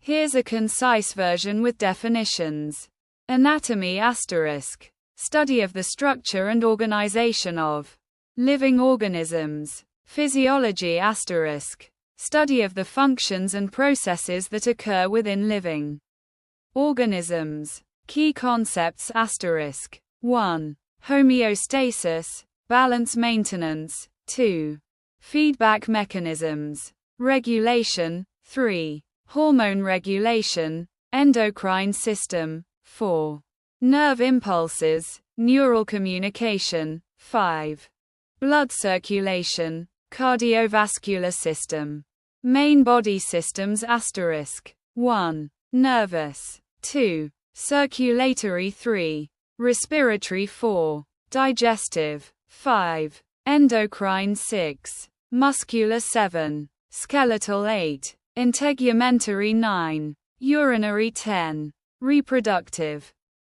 Here's a concise version with definitions. Anatomy *. Study of the structure and organization of living organisms. Physiology *. Study of the functions and processes that occur within living organisms. Key concepts *. 1. Homeostasis, balance maintenance. 2. Feedback mechanisms. Regulation. 3. Hormone regulation, endocrine system. 4. Nerve impulses, neural communication. 5. Blood circulation, cardiovascular system. Main body systems * 1. Nervous. 2. Circulatory. 3. Respiratory. 4. Digestive. 5. Endocrine. 6. Muscular. 7. Skeletal. 8. Integumentary. 9. Urinary. 10. Reproductive.